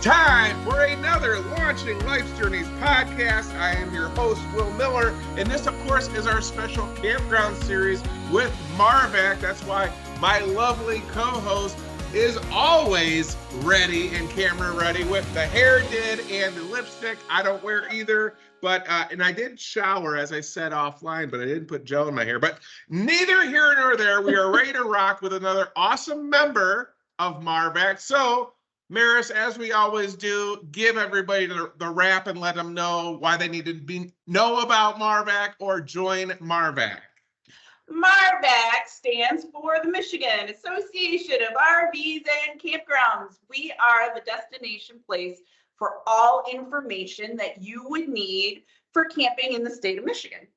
time for another Launching Life's Journeys podcast. I am your host, Will Miller, and this, of course, is our special campground series with MARVAC. That's why my lovely co-host is always ready and camera ready with the hair did and the lipstick. I don't wear either, but and I did shower, as I said offline, but I didn't put gel in my hair. But neither here nor there. We are ready to rock with another awesome member of MARVAC. So, Maris, as we always do, give everybody the wrap and let them know why they need to know about MARVAC or join MARVAC. MARVAC stands for the Michigan Association of RVs and Campgrounds. We are the destination place for all information that you would need for camping in the state of Michigan.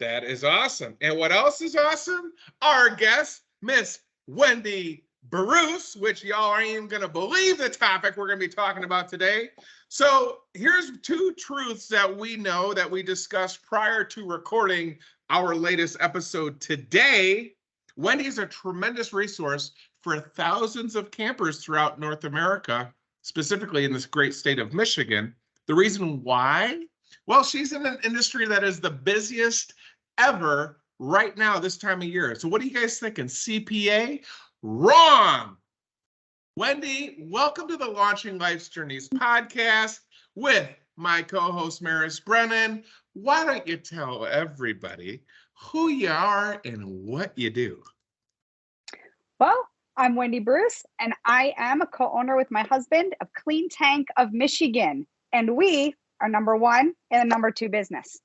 That is awesome. And what else is awesome? Our guest, Miss Wendy Bruce, which y'all aren't even going to believe the topic we're going to be talking about today. So here's two truths that we know that we discussed prior to recording our latest episode today. Wendy is a tremendous resource for thousands of campers throughout North America, specifically in this great state of Michigan. The reason why? Well, she's in an industry that is the busiest ever right now this time of year. So what are you guys thinking? CPA? Wrong. Wendy, welcome to the Launching Life's Journeys podcast with my co-host, Maris Brennan. Why don't you tell everybody who you are and what you do? Well, I'm Wendy Bruce, and I am a co-owner with my husband of Kleen Tank of Michigan, and we are number one in the number two business.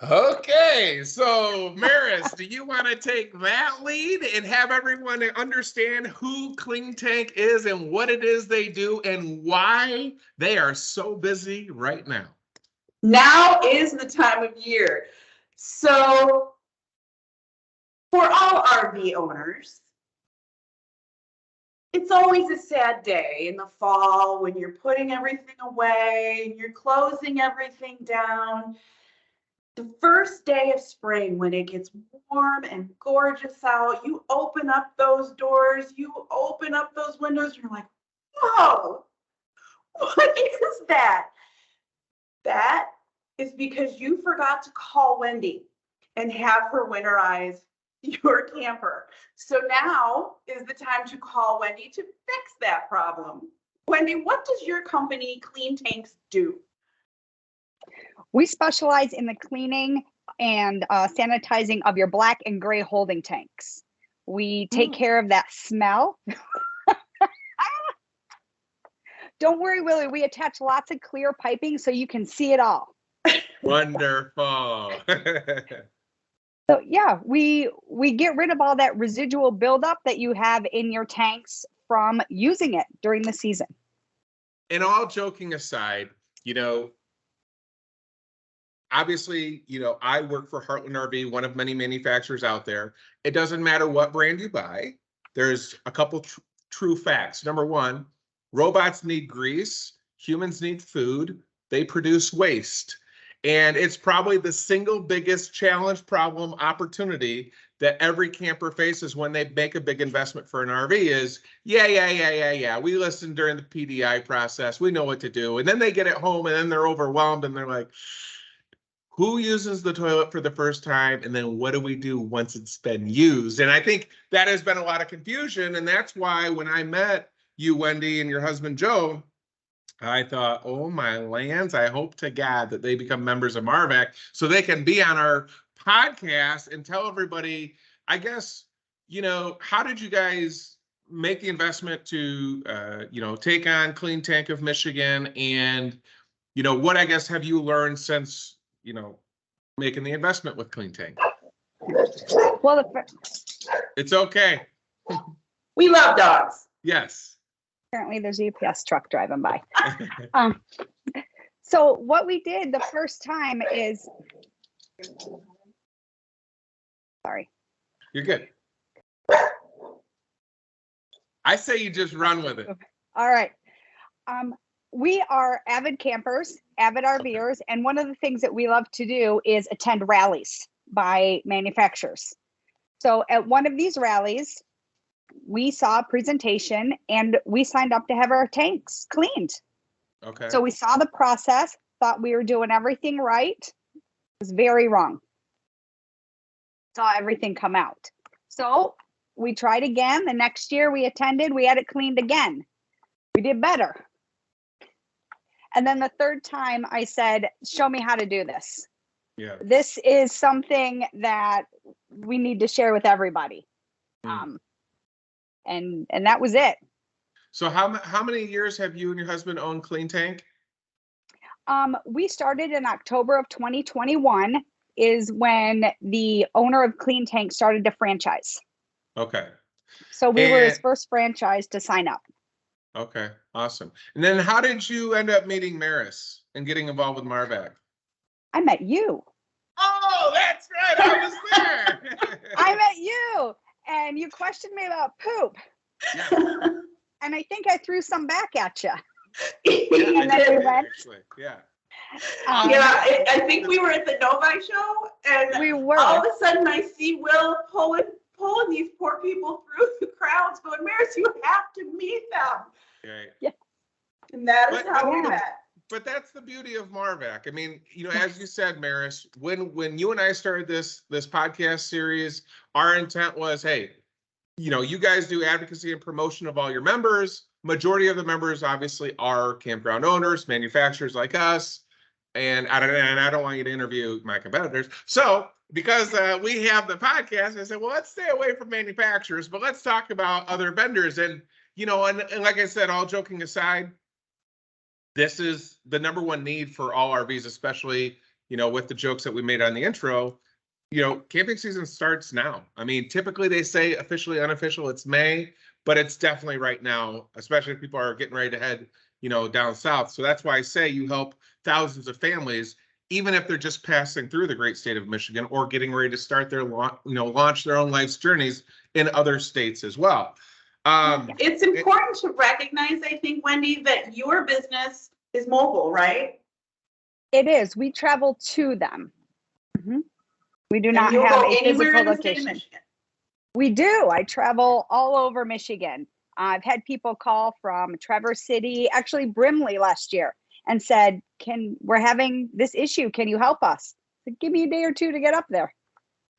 Okay, so Maris, do you want to take that lead and have everyone understand who Kleen Tank is and what it is they do and why they are so busy right now? Now is the time of year. So for all RV owners, it's always a sad day in the fall when you're putting everything away and you're closing everything down. The first day of spring, when it gets warm and gorgeous out, you open up those doors, you open up those windows, you're like, whoa, what is that? That is because you forgot to call Wendy and have her winterize your camper. So now is the time to call Wendy to fix that problem. Wendy, what does your company, Kleen Tanks, do? We specialize in the cleaning and sanitizing of your black and gray holding tanks. We take care of that smell. Don't worry, Willie, we attach lots of clear piping so you can see it all. Wonderful. So yeah, we get rid of all that residual buildup that you have in your tanks from using it during the season. And all joking aside, obviously, I work for Heartland RV, one of many manufacturers out there. It doesn't matter what brand you buy. There's a couple true facts. Number one, robots need grease. Humans need food. They produce waste. And it's probably the single biggest challenge, problem, opportunity that every camper faces when they make a big investment for an RV is, yeah. We listened during the PDI process. We know what to do. And then they get it home and then they're overwhelmed and they're like, who uses the toilet for the first time? And then what do we do once it's been used? And I think that has been a lot of confusion. And that's why when I met you, Wendy, and your husband, Joe, I thought, oh my lands, I hope to God that they become members of MARVAC so they can be on our podcast and tell everybody, I guess, how did you guys make the investment to, take on Kleen Tank of Michigan? And, what, I guess, have you learned since, making the investment with Kleen Tank? Well, it's okay. We love dogs. Yes. Apparently there's a UPS truck driving by. So what we did the first time is, sorry. You're good. I say you just run with it. All right. We are avid campers, avid RVers, and one of the things that we love to do is attend rallies by manufacturers. So at one of these rallies, we saw a presentation and we signed up to have our tanks cleaned. Okay. So we saw the process, thought we were doing everything right. It was very wrong. Saw everything come out. So we tried again. The next year we attended, we had it cleaned again. We did better. And then the third time I said, show me how to do this. Yeah. This is something that we need to share with everybody. And that was it. So how many years have you and your husband owned Kleen Tank? We started in October of 2021 is when the owner of Kleen Tank started to franchise. Okay. So we were his first franchise to sign up. Okay, awesome. And then how did you end up meeting Maris and getting involved with MARVAC? I met you. Oh, that's right. I was there. I met you and you questioned me about poop. Yeah. And I think I threw some back at you. Yeah, And then we went. actually. Yeah. Yeah, I think we were at the Novi show, and We were. all of a sudden I see Will pulling these poor people through the crowds, going, Maris, you have to meet them. Right. And that is But- how we yeah. met. But that's the beauty of MARVAC. I mean, as you said, Maris, when you and I started this podcast series, our intent was, hey, you guys do advocacy and promotion of all your members. Majority of the members obviously are campground owners, manufacturers like us. And I don't want you to interview my competitors. So because we have the podcast, I said, well, let's stay away from manufacturers, but let's talk about other vendors. And, and like I said, all joking aside, this is the number one need for all RVs, especially, with the jokes that we made on the intro. Camping season starts now. I mean, typically they say officially, unofficial, it's May, but it's definitely right now, especially if people are getting ready to head, down south. So that's why I say you help thousands of families, even if they're just passing through the great state of Michigan or getting ready to start their, launch their own life's journeys in other states as well. It's important to recognize, I think, Wendy, that your business is mobile, right? It is. We travel to them. We do And not you'll have go a anywhere physical in the state of location. Michigan. We do. I travel all over Michigan. I've had people call from Traverse City, actually Brimley last year, and said, we're having this issue. Can you help us? I said, give me a day or two to get up there.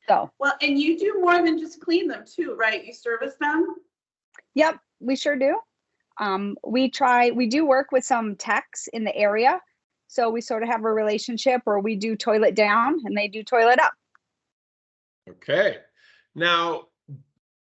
So, Well, and you do more than just clean them too, right? You service them? yep, we sure do. We do work with some techs in the area. So we sort of have a relationship where we do toilet down and they do toilet up. Okay. Now,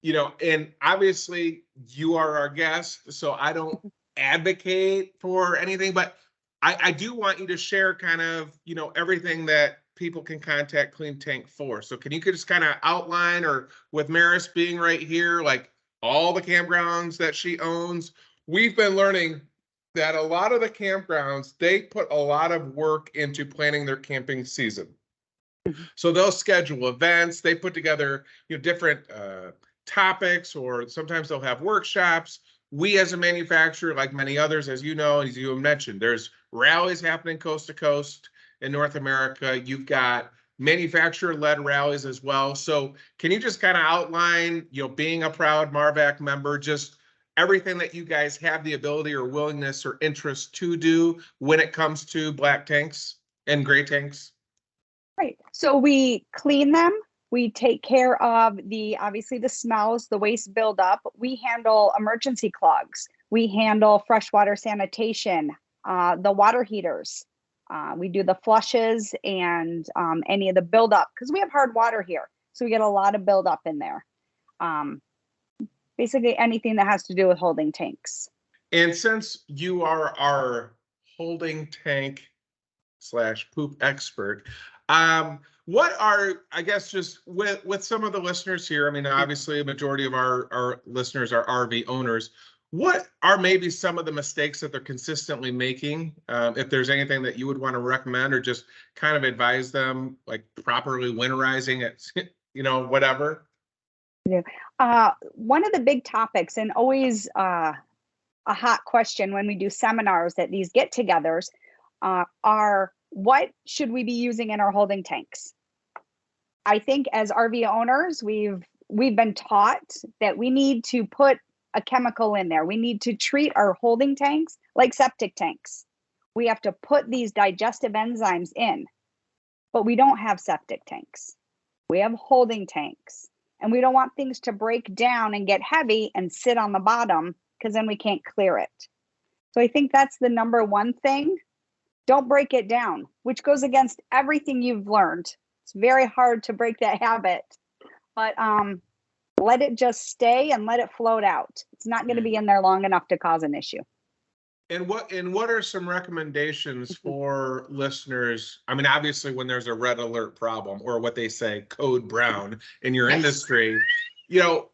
and obviously you are our guest, so I don't advocate for anything, but I do want you to share kind of, everything that people can contact Kleen Tank for. So can you just kind of outline, or with Maris being right here, like all the campgrounds that she owns, we've been learning that a lot of the campgrounds, they put a lot of work into planning their camping season. So they'll schedule events, they put together, different topics, or sometimes they'll have workshops. We as a manufacturer, like many others, as you know, as you mentioned, there's rallies happening coast to coast in North America. You've got manufacturer-led rallies as well. So can you just kind of outline, being a proud MARVAC member, just everything that you guys have the ability or willingness or interest to do when it comes to black tanks and gray tanks? Right. So we clean them. We take care of obviously the smells, the waste buildup. We handle emergency clogs. We handle freshwater sanitation, the water heaters. We do the flushes and any of the buildup, because we have hard water here. So we get a lot of buildup in there. Basically anything that has to do with holding tanks. And since you are our holding tank / poop expert, what are, I guess, just with some of the listeners here, I mean, obviously a majority of our listeners are RV owners. What are maybe some of the mistakes that they're consistently making? If there's anything that you would want to recommend, or just kind of advise them, like properly winterizing it, whatever. Yeah. One of the big topics, and always a hot question when we do seminars at these get-togethers, are what should we be using in our holding tanks? I think as RV owners, we've we've been taught that we need to put a chemical in there. We need to treat our holding tanks like septic tanks. We have to put these digestive enzymes in, but we don't have septic tanks. We have holding tanks, and we don't want things to break down and get heavy and sit on the bottom, because then we can't clear it. So I think that's the number one thing. Don't break it down, which goes against everything you've learned. It's very hard to break that habit, but let it just stay and let it float out. It's not going to be in there long enough to cause an issue. And what are some recommendations for listeners? I mean, obviously, when there's a red alert problem, or what they say code brown in your industry, you know,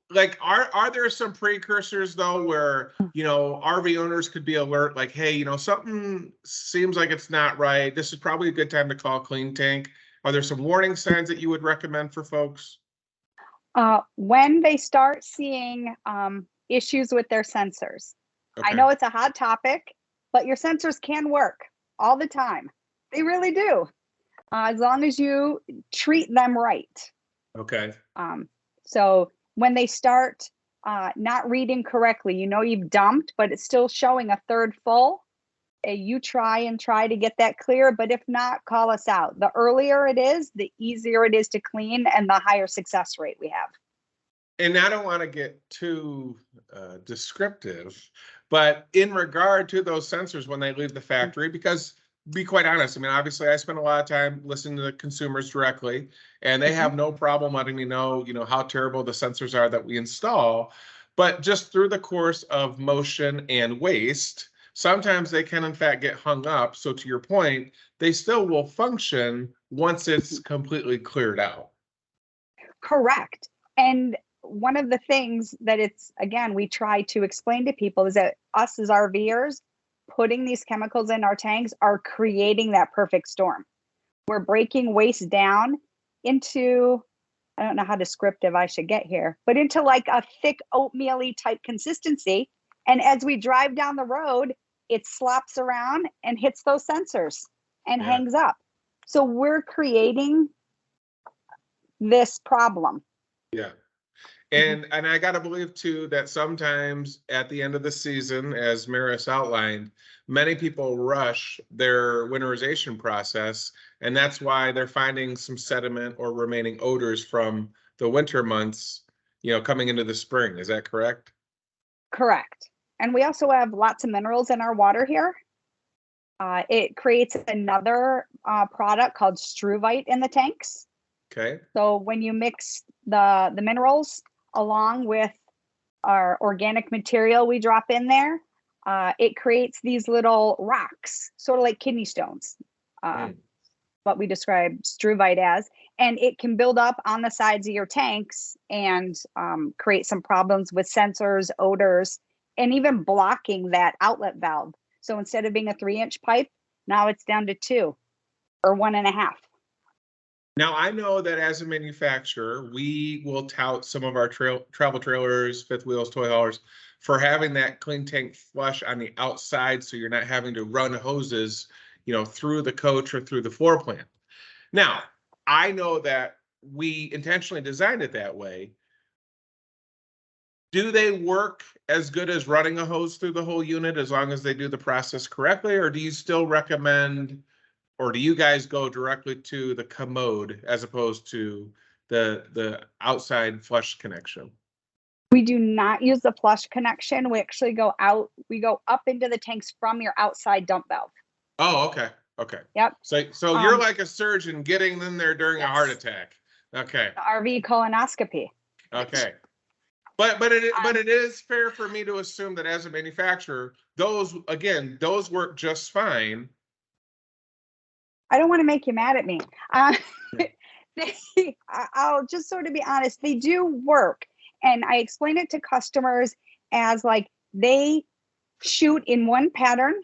like are there some precursors though where, you know, RV owners could be alert, like, hey, you know, something seems like it's not right. This is probably a good time to call Kleen Tank. Are there some warning signs that you would recommend for folks? When they start seeing issues with their sensors. Okay. I know it's a hot topic, but your sensors can work all the time. They really do, as long as you treat them right. Okay. So when they start not reading correctly, you know you've dumped, but it's still showing a third full. You try to get that clear, but if not, call us out. The earlier it is, the easier it is to clean and the higher success rate we have. And I don't want to get too descriptive, but in regard to those sensors when they leave the factory, because be quite honest, I mean, obviously I spend a lot of time listening to the consumers directly, and they have no problem letting me know, you know, how terrible the sensors are that we install. But just through the course of motion and waste, sometimes they can in fact get hung up. So to your point, they still will function once it's completely cleared out. Correct. And one of the things that we try to explain to people is that us as RVers, putting these chemicals in our tanks are creating that perfect storm. We're breaking waste down into, I don't know how descriptive I should get here, but into like a thick oatmeal-y type consistency. And as we drive down the road, it slops around and hits those sensors and hangs up. So we're creating this problem. Yeah. And I got to believe too that sometimes at the end of the season, as Maris outlined, many people rush their winterization process, and that's why they're finding some sediment or remaining odors from the winter months, you know, coming into the spring. Is that correct? Correct. And we also have lots of minerals in our water here. It creates another product called struvite in the tanks. Okay. So when you mix the minerals along with our organic material we drop in there, it creates these little rocks, sort of like kidney stones, what we describe struvite as, and it can build up on the sides of your tanks and create some problems with sensors, odors, and even blocking that outlet valve. So instead of being a 3-inch pipe, now it's down to 2 or 1.5. Now, I know that as a manufacturer, we will tout some of our travel trailers, fifth wheels, toy haulers for having that clean tank flush on the outside, so you're not having to run hoses, you know, through the coach or through the floor plan. Now, I know that we intentionally designed it that way. Do they work as good as running a hose through the whole unit as long as they do the process correctly, or do you still recommend, or do you guys go directly to the commode as opposed to the outside flush connection? We do not use the flush connection. We actually go out, we go up into the tanks from your outside dump valve. Oh, okay. Okay. Yep. So you're like a surgeon getting in there during a heart attack. Okay. The RV colonoscopy. Okay. But it is fair for me to assume that as a manufacturer, those work just fine. I don't want to make you mad at me. I'll just sort of be honest. They do work. And I explain it to customers as like they shoot in one pattern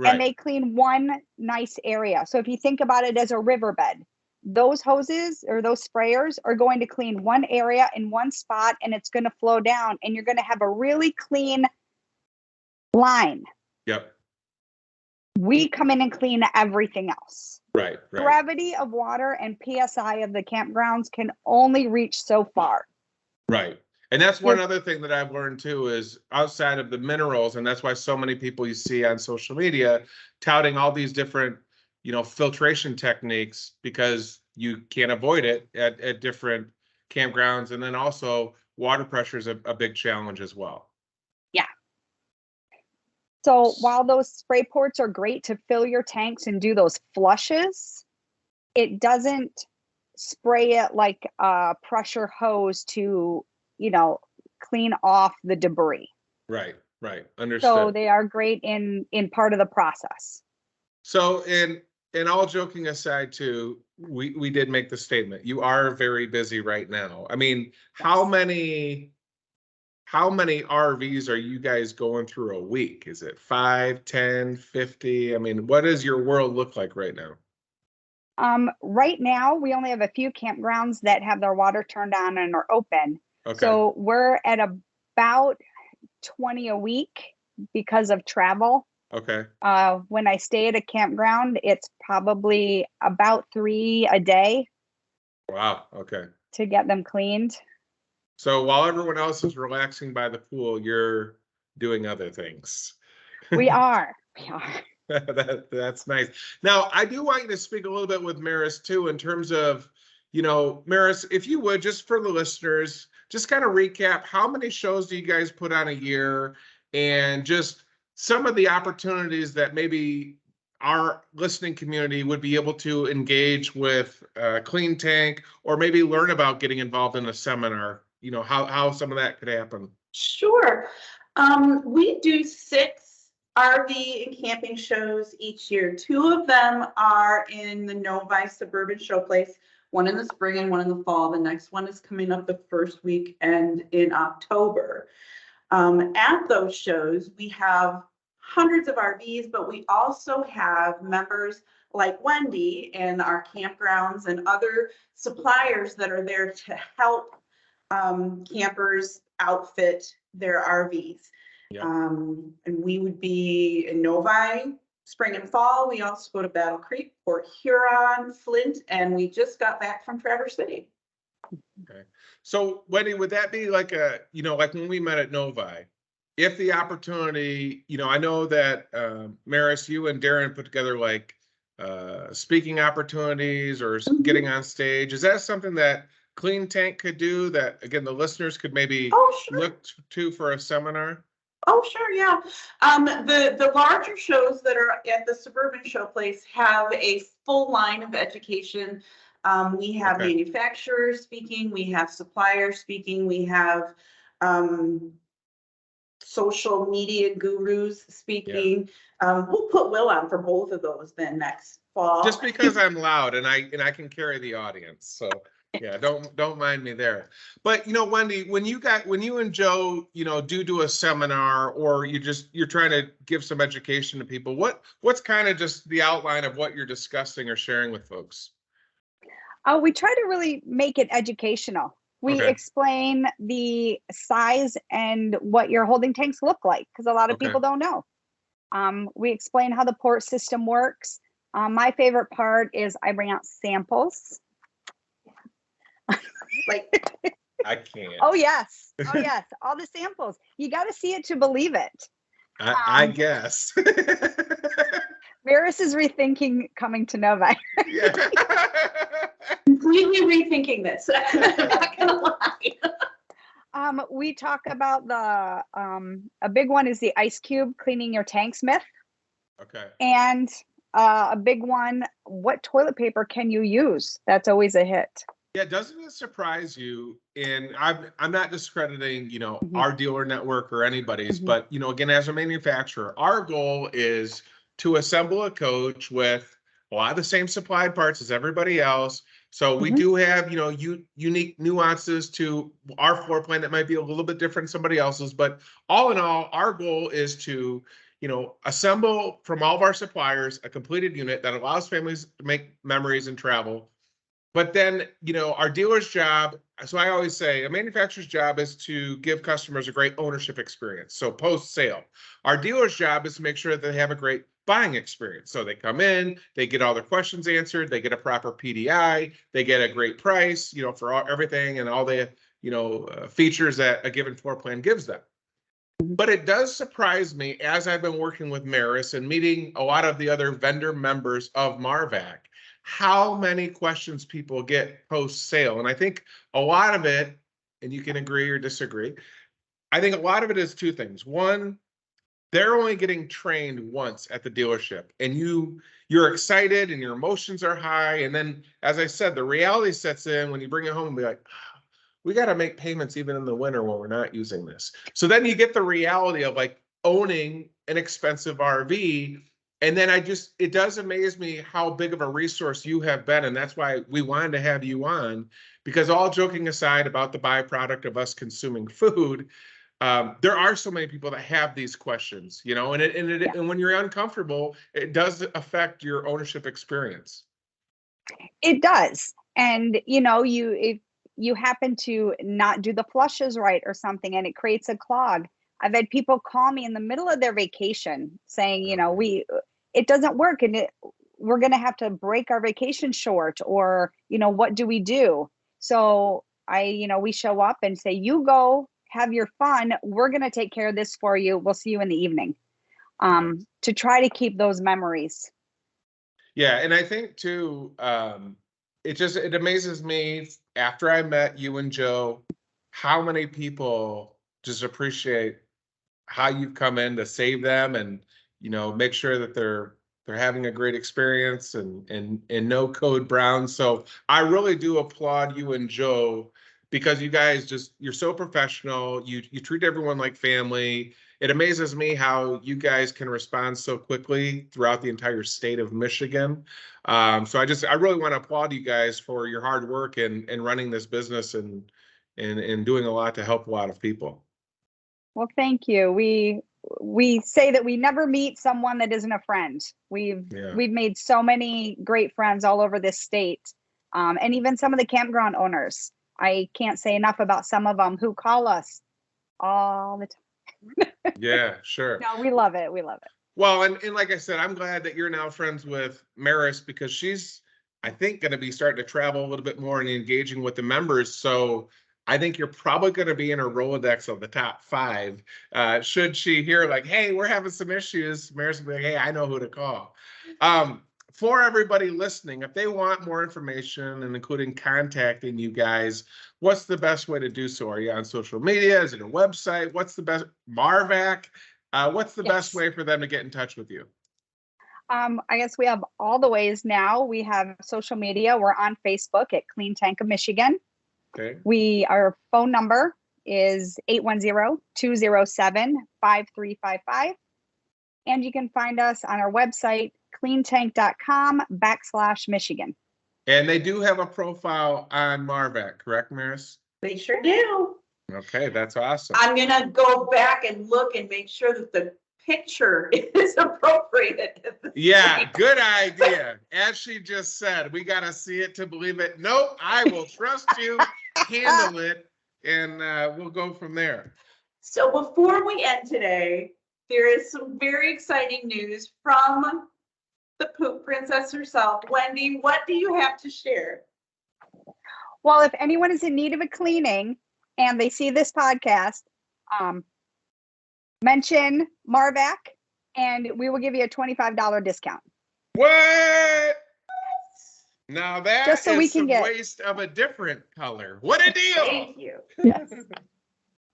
and they clean one nice area. So if you think about it as a riverbed, those hoses or those sprayers are going to clean one area in one spot, and it's going to flow down, and you're going to have a really clean line. Yep. We come in and clean everything else. Right, right, Gravity of water and PSI of the campgrounds can only reach so far. right. And that's one Yes. other thing that I've learned too is outside of the minerals, and that's why so many people you see on social media touting all these different, filtration techniques because you can't avoid it at different campgrounds. And then also water pressure is a big challenge as well. Yeah. So while those spray ports are great to fill your tanks and do those flushes, it doesn't spray it like a pressure hose to, clean off the debris. Right, right. So Understood. they are great in part of the process. So in all joking aside too, we did make the statement. You are very busy right now. I mean, how many RVs are you guys going through a week? Is it 5, 10, 50? I mean, what does your world look like right now? Right now, we only have a few campgrounds that have their water turned on and are open. Okay. So we're at about 20 a week because of travel. Okay. When I stay at a campground, it's probably about 3 a day Wow. Okay. to get them cleaned. So while everyone else is relaxing by the pool, you're doing other things. We are. That's nice. Now, I do want you to speak a little bit with Maris too, in terms of, Maris, if you would, just for the listeners, just kind of recap, how many shows do you guys put on a year, and just some of the opportunities that maybe our listening community would be able to engage with Kleen Tank, or maybe learn about getting involved in a seminar, how some of that could happen. Sure. We do 6 RV and camping shows each year. 2 of them are in the Novi Suburban Showplace, one in the spring and one in the fall. The next one is coming up the first weekend in October. At those shows, we have hundreds of RVs, but we also have members like Wendy and our campgrounds and other suppliers that are there to help campers outfit their RVs. Yeah. And we would be in Novi spring and fall. We also go to Battle Creek, Port Huron, Flint, and we just got back from Traverse City. Okay. So Wendy, would that be like like when we met at Novi, if the opportunity, I know that Maris, you and Darren put together like speaking opportunities or getting on stage. Is that something that Kleen Tank could do, that again the listeners could maybe look to for a seminar? Oh, sure, yeah. The larger shows that are at the Suburban Showplace have a full line of education. We have manufacturers speaking, we have suppliers speaking, we have social media gurus speaking. Yeah. We'll put Will on for both of those then next fall. Just because I'm loud and I can carry the audience, so. Yeah, don't mind me there. But Wendy, when you and Joe, do a seminar, or you're trying to give some education to people, what's kind of just the outline of what you're discussing or sharing with folks? We try to really make it educational. We explain the size and what your holding tanks look like, because a lot of people don't know. We explain how the port system works. My favorite part is I bring out samples. Like, I can't. Oh yes, all the samples. You got to see it to believe it. I guess. Maris is rethinking coming to Novi. Yeah. Completely rethinking this. I'm not gonna lie. We talk about a big one is the ice cube cleaning your tanks myth. Okay. And a big one, what toilet paper can you use? That's always a hit. Yeah, doesn't it surprise you? And I'm not discrediting, our dealer network or anybody's, but again, as a manufacturer, our goal is to assemble a coach with a lot of the same supplied parts as everybody else. So we do have, unique nuances to our floor plan that might be a little bit different than somebody else's. But all in all, our goal is to, assemble from all of our suppliers a completed unit that allows families to make memories and travel But then, our dealer's job, so I always say a manufacturer's job is to give customers a great ownership experience. So post-sale, our dealer's job is to make sure that they have a great buying experience. So they come in, they get all their questions answered, they get a proper PDI, they get a great price, for everything and all the, features that a given floor plan gives them. But it does surprise me as I've been working with Maris and meeting a lot of the other vendor members of MARVAC, how many questions people get post-sale. And I think a lot of it, and you can agree or disagree, I think a lot of it is two things. One, they're only getting trained once at the dealership, and you're excited and your emotions are high. And then, as I said, the reality sets in when you bring it home and be like, we got to make payments even in the winter when we're not using this. So then you get the reality of like owning an expensive RV. And then it does amaze me how big of a resource you have been. And that's why we wanted to have you on, because all joking aside about the byproduct of us consuming food, there are so many people that have these questions, and when you're uncomfortable, it does affect your ownership experience. It does. And, if you happen to not do the flushes right or something, and it creates a clog. I've had people call me in the middle of their vacation saying, it doesn't work and we're going to have to break our vacation short, or, what do we do? So we show up and say, you go have your fun. We're going to take care of this for you. We'll see you in the evening, to try to keep those memories. Yeah. And I think too, it amazes me after I met you and Joe, how many people just appreciate how you've come in to save them and, make sure that they're having a great experience and no code brown. So I really do applaud you and Joe, because you guys you're so professional. You treat everyone like family. It amazes me how you guys can respond so quickly throughout the entire state of Michigan. So I really want to applaud you guys for your hard work and running this business and doing a lot to help a lot of people. Well, thank you. We say that we never meet someone that isn't a friend. We've made so many great friends all over this state, and even some of the campground owners. I can't say enough about some of them who call us all the time. Yeah, sure. No, we love it. We love it. Well, and like I said, I'm glad that you're now friends with Maris, because she's, I think, going to be starting to travel a little bit more and engaging with the members. So I think you're probably going to be in her Rolodex of the top 5. Should she hear like, hey, we're having some issues, Maris will be like, hey, I know who to call. For everybody listening, if they want more information and including contacting you guys, what's the best way to do so? Are you on social media? Is it a website? What's the best? MARVAC? What's the best way for them to get in touch with you? I guess we have all the ways now. We have social media. We're on Facebook at Kleen Tank of Michigan. Okay. Our phone number is 810-207-5355. And you can find us on our website, kleentank.com/Michigan. And they do have a profile on MARVAC, correct, Maris? They sure do. Okay, that's awesome. I'm going to go back and look and make sure that the picture is appropriate. Yeah, good idea. As she just said, we got to see it to believe it. Nope, I will trust you, handle it, and we'll go from there. So before we end today, there is some very exciting news from the Poop Princess herself. Wendy, what do you have to share? Well, if anyone is in need of a cleaning and they see this podcast, mention MARVAC and we will give you a $25 discount. What? Now that just so is we can some waste of a different color. What a deal. Thank you. Yes.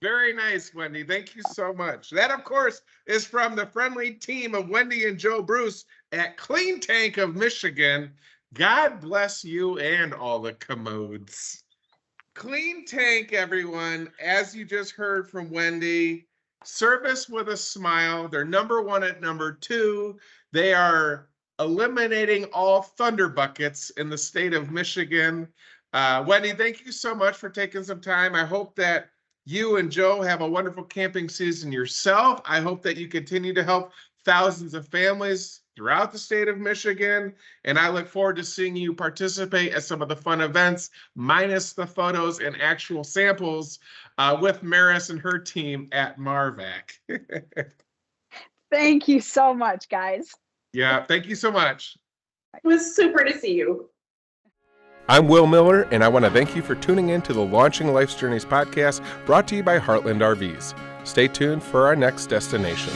Very nice, Wendy. Thank you so much. That, of course, is from the friendly team of Wendy and Joe Bruce at Kleen Tank of Michigan. God bless you and all the commodes. Kleen Tank, everyone, as you just heard from Wendy, service with a smile. They're number 1 at number 2. They are eliminating all thunder buckets in the state of Michigan. Wendy, thank you so much for taking some time. I hope that you and Joe have a wonderful camping season yourself. I hope that you continue to help thousands of families throughout the state of Michigan. And I look forward to seeing you participate at some of the fun events, minus the photos and actual samples with Maris and her team at MARVAC. Thank you so much, guys. Yeah, thank you so much. It was super to see you. I'm Will Miller, and I want to thank you for tuning in to the Launching Life's Journeys podcast brought to you by Heartland RVs. Stay tuned for our next destination.